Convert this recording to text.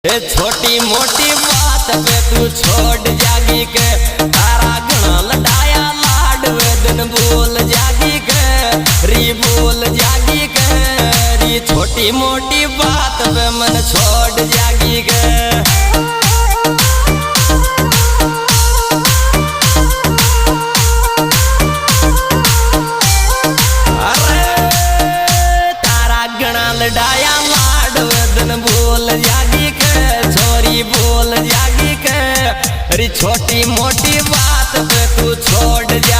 ए छोटी मोटी बात पे तू छोड़ जागी के तारा घना लटाया लाड वे दिन बोल जागी के री बोल जागी के री छोटी मोटी बात पे मन छोड़ जागी के लड़ाया लाड वेदन बोल जागी के छोरी बोल जागी के अरे छोटी मोटी बात पे तू छोड़ जा।